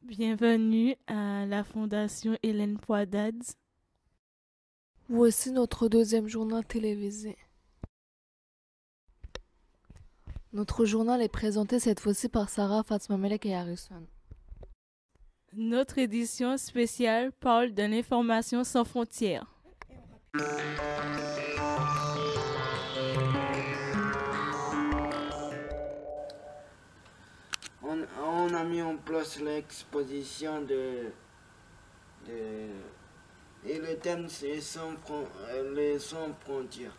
Bienvenue à la Fondation Hélène Poidad. Voici notre deuxième journal télévisé. Notre journal est présenté cette fois-ci par Sarah, Fatma Melek et Harrison. Notre édition spéciale parle de l'information sans frontières. On a mis en place l'exposition et le thème c'est les sans frontières.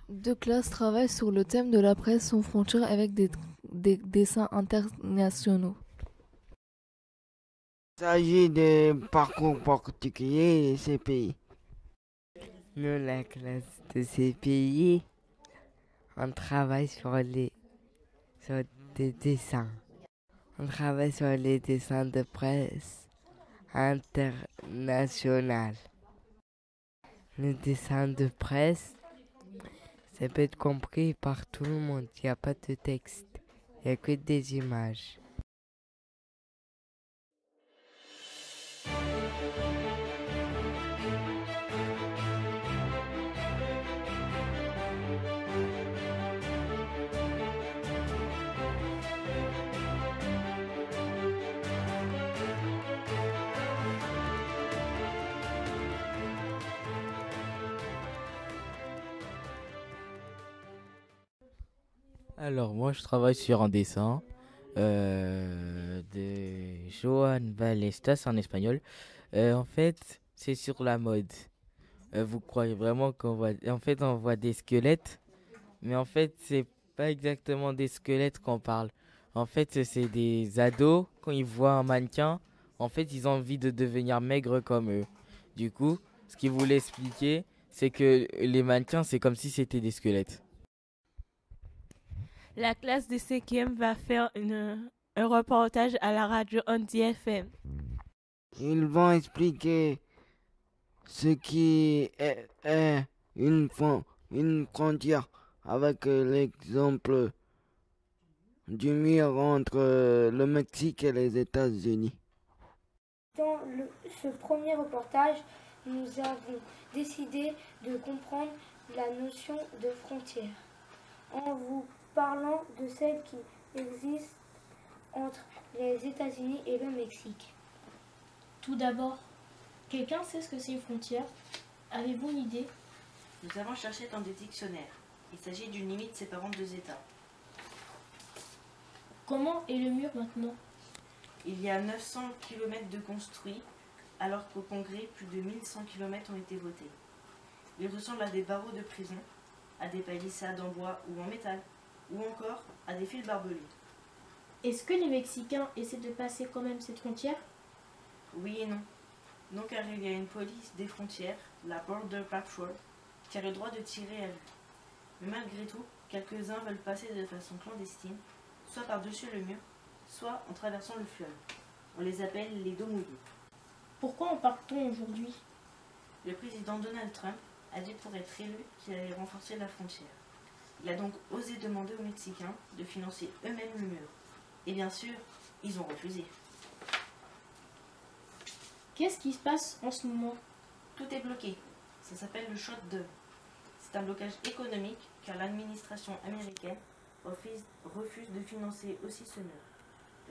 Deux classes travaillent sur le thème de la presse sans frontières avec des dessins internationaux. Il s'agit de parcours particuliers et CPI. Nous, la classe de CPI, on travaille sur des dessins. On travaille sur les dessins de presse internationale. Le dessin de presse, ça peut être compris par tout le monde. Il n'y a pas de texte, il n'y a que des images. Alors, moi, je travaille sur un dessin de Joan Ballestas en espagnol. En fait, c'est sur la mode. Vous croyez vraiment qu'on voit... En fait, on voit des squelettes, mais en fait, c'est pas exactement des squelettes qu'on parle. En fait, c'est des ados, quand ils voient un mannequin, en fait, ils ont envie de devenir maigres comme eux. Du coup, ce qu'ils voulaient expliquer, c'est que les mannequins, c'est comme si c'était des squelettes. La classe de 5e va faire un reportage à la radio Andy FM. Ils vont expliquer ce qui est une frontière avec l'exemple du mur entre le Mexique et les États-Unis. Dans ce premier reportage, nous avons décidé de comprendre la notion de frontière en vous parlant de celle qui existe entre les États-Unis et le Mexique. Tout d'abord, quelqu'un sait ce que c'est une frontière? Avez-vous une idée? Nous avons cherché dans des dictionnaires. Il s'agit d'une limite séparant deux États. Comment est le mur maintenant? Il y a 900 km de construits, alors qu'au Congrès, plus de 1100 km ont été votés. Il ressemble à des barreaux de prison, à des palissades en bois ou en métal, ou encore à des fils barbelés. Est-ce que les Mexicains essaient de passer quand même cette frontière? Oui et non. Non, car il y a une police des frontières, la Border Patrol, qui a le droit de tirer à vue. Mais malgré tout, quelques-uns veulent passer de façon clandestine, soit par-dessus le mur, soit en traversant le fleuve. On les appelle les dos mouillés. Pourquoi en parle-t-on aujourd'hui? Le président Donald Trump a dit pour être élu qu'il allait renforcer la frontière. Il a donc osé demander aux Mexicains de financer eux-mêmes le mur. Et bien sûr, ils ont refusé. Qu'est-ce qui se passe en ce moment? Tout est bloqué. Ça s'appelle le shutdown. C'est un blocage économique car l'administration américaine refuse de financer aussi ce mur.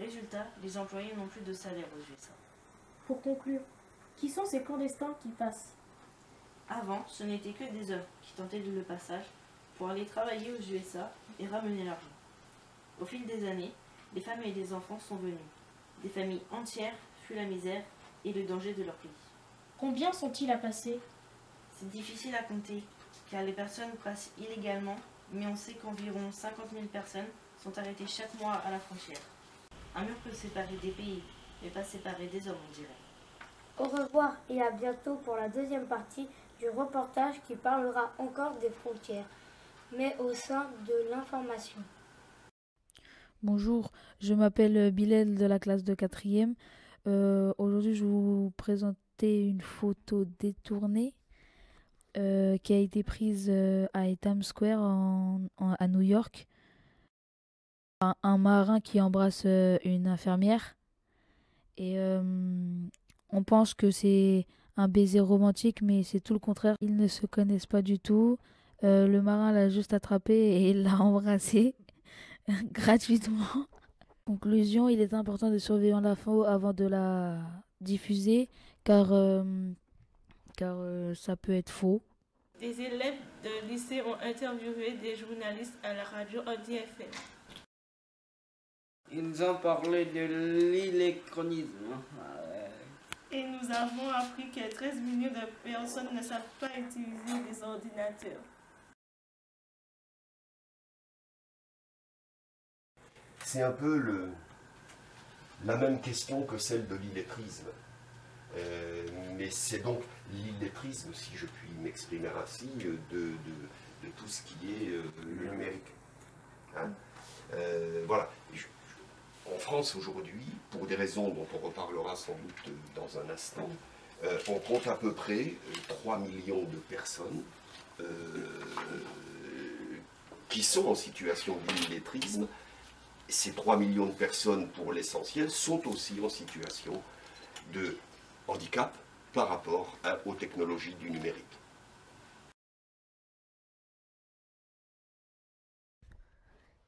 Résultat, les employés n'ont plus de salaire aux USA. Pour conclure, qui sont ces clandestins qui passent? Avant, ce n'étaient que des hommes qui tentaient le passage, pour aller travailler aux USA et ramener l'argent. Au fil des années, les femmes et les enfants sont venus. Des familles entières fuient la misère et le danger de leur pays. Combien sont-ils à passer? C'est difficile à compter, car les personnes passent illégalement, mais on sait qu'environ 50 000 personnes sont arrêtées chaque mois à la frontière. Un mur peut séparer des pays, mais pas séparer des hommes, on dirait. Au revoir et à bientôt pour la deuxième partie du reportage qui parlera encore des frontières, mais au sein de l'information. Bonjour, je m'appelle Bilal de la classe de 4e. Aujourd'hui, je vais vous présenter une photo détournée qui a été prise à Times Square à New York. Un marin qui embrasse une infirmière et on pense que c'est un baiser romantique, mais c'est tout le contraire. Ils ne se connaissent pas du tout. Le marin l'a juste attrapé et l'a embrassé gratuitement. Conclusion, il est important de surveiller l'info avant de la diffuser car ça peut être faux. Des élèves de lycée ont interviewé des journalistes à la radio Audi FM. Ils ont parlé de l'électronisme. Et nous avons appris que 13 millions de personnes ne savent pas utiliser des ordinateurs. C'est un peu la même question que celle de l'illettrisme. Mais c'est donc l'illettrisme, si je puis m'exprimer ainsi, de tout ce qui est le numérique. Hein. Voilà. En France aujourd'hui, pour des raisons dont on reparlera sans doute dans un instant, on compte à peu près 3 millions de personnes qui sont en situation d'illettrisme. Ces 3 millions de personnes, pour l'essentiel, sont aussi en situation de handicap par rapport aux technologies du numérique.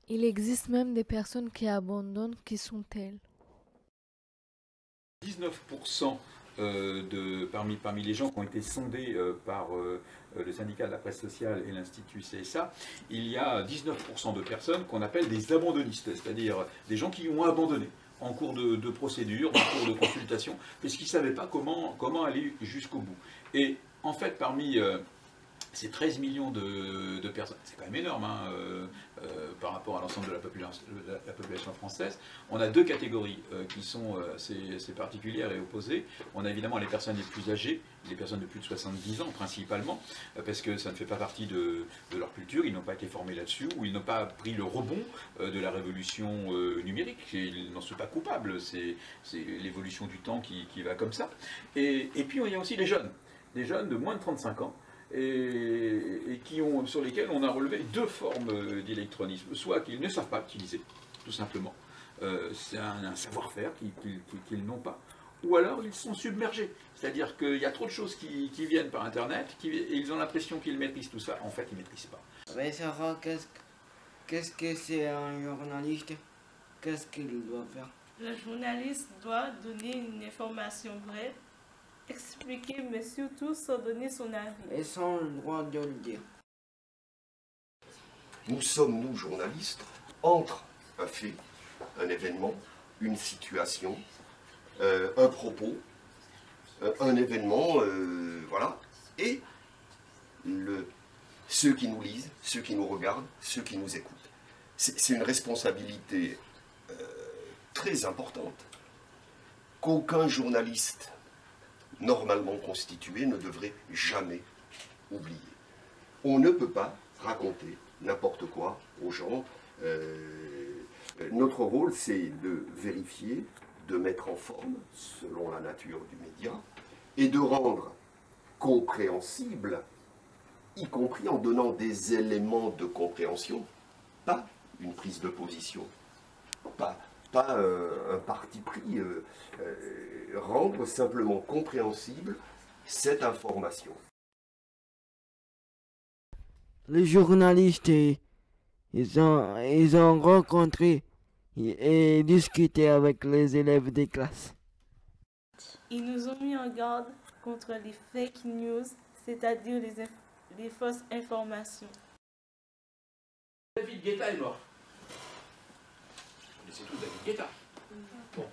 Il existe même des personnes qui abandonnent. Qui sont-elles? 19% parmi les gens qui ont été sondés par le syndicat de la presse sociale et l'Institut CSA, il y a 19% de personnes qu'on appelle des abandonnistes, c'est-à-dire des gens qui ont abandonné en cours de procédure, en cours de consultation, puisqu'ils ne savaient pas comment aller jusqu'au bout. Et en fait, parmi ces 13 millions de personnes, c'est quand même énorme hein, par rapport à l'ensemble de la population française, on a deux catégories qui sont assez particulières et opposées. On a évidemment les personnes les plus âgées, les personnes de plus de 70 ans principalement, parce que ça ne fait pas partie de leur culture, ils n'ont pas été formés là-dessus, ou ils n'ont pas pris le rebond de la révolution numérique, ils n'en sont pas coupables, c'est l'évolution du temps qui va comme ça. Et puis il y a aussi les jeunes de moins de 35 ans, et sur lesquels on a relevé deux formes d'électronisme. Soit qu'ils ne savent pas utiliser, tout simplement. C'est un savoir-faire qu'ils n'ont pas. Ou alors ils sont submergés. C'est-à-dire qu'il y a trop de choses qui viennent par Internet, et ils ont l'impression qu'ils maîtrisent tout ça. En fait, ils ne maîtrisent pas. Mais Sarah, qu'est-ce que c'est un journaliste? Qu'est-ce qu'il doit faire? Le journaliste doit donner une information vraie, expliquer, mais surtout sans donner son avis. Et sans le droit de le dire. Nous sommes, nous, journalistes, entre un fait, un événement, une situation, un propos, un événement, voilà, et ceux qui nous lisent, ceux qui nous regardent, ceux qui nous écoutent. C'est une responsabilité très importante qu'aucun journaliste normalement constitué ne devrait jamais oublier. On ne peut pas raconter n'importe quoi aux gens. Notre rôle, c'est de vérifier, de mettre en forme, selon la nature du média, et de rendre compréhensible, y compris en donnant des éléments de compréhension, pas une prise de position, pas un parti pris, rendre simplement compréhensible cette information. Les journalistes, ils ont rencontré et discuté avec les élèves des classes. Ils nous ont mis en garde contre les fake news, c'est-à-dire les fausses informations. David Guetta est mort. Vous connaissez tous David Guetta. Bon.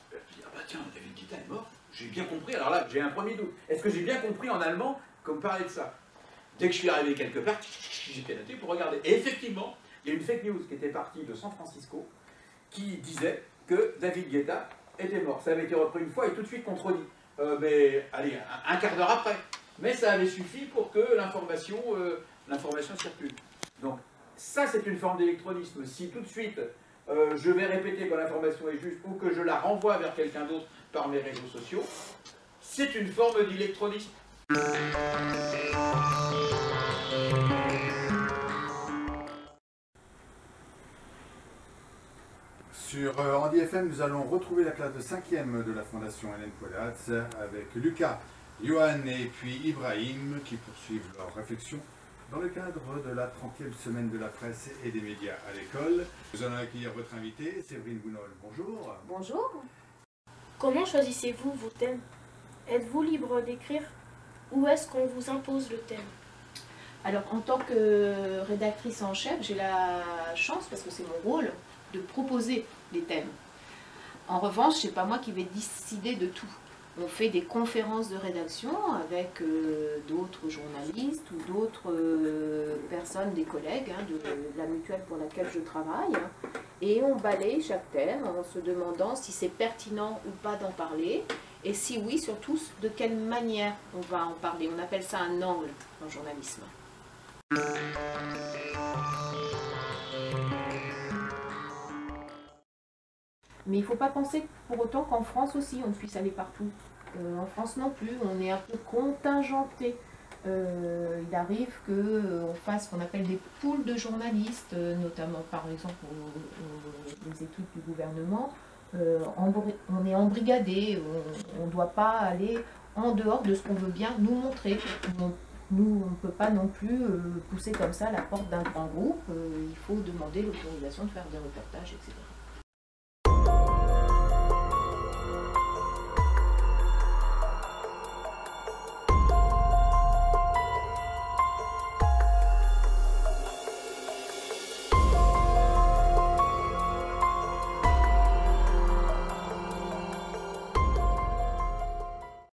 Je dis, ah bah tiens, David Guetta est mort. J'ai bien compris, alors là, j'ai un premier doute. Est-ce que j'ai bien compris en allemand qu'on me parlait de ça? Dès que je suis arrivé quelque part, j'ai noté pour regarder. Et effectivement, il y a une fake news qui était partie de San Francisco qui disait que David Guetta était mort. Ça avait été repris une fois et tout de suite contredit. Mais allez, un quart d'heure après. Mais ça avait suffi pour que l'information circule. Donc ça, c'est une forme d'électronisme. Si tout de suite, je vais répéter que l'information est juste ou que je la renvoie vers quelqu'un d'autre par mes réseaux sociaux, c'est une forme d'électronisme. Sur Andy FM, nous allons retrouver la classe de 5e de la Fondation Hélène Polatz avec Lucas, Johan et puis Ibrahim qui poursuivent leur réflexion dans le cadre de la 30e semaine de la presse et des médias à l'école. Nous allons accueillir votre invitée, Séverine Bounol. Bonjour. Bonjour. Comment choisissez-vous vos thèmes? Êtes-vous libre d'écrire ou est-ce qu'on vous impose le thème? Alors, en tant que rédactrice en chef, j'ai la chance, parce que c'est mon rôle, de proposer les thèmes. En revanche, c'est pas moi qui vais décider de tout. On fait des conférences de rédaction avec d'autres journalistes ou d'autres personnes, des collègues de la mutuelle pour laquelle je travaille, et on balaye chaque thème en se demandant si c'est pertinent ou pas d'en parler, et si oui, surtout, de quelle manière on va en parler. On appelle ça un angle en journalisme. Mais il ne faut pas penser pour autant qu'en France aussi, on puisse aller partout. En France non plus, on est un peu contingenté. Il arrive qu'on fasse ce qu'on appelle des pools de journalistes, notamment par exemple les équipes du gouvernement. On est embrigadés, on ne doit pas aller en dehors de ce qu'on veut bien nous montrer. Nous, on ne peut pas non plus pousser comme ça la porte d'un grand groupe. Il faut demander l'autorisation de faire des reportages, etc.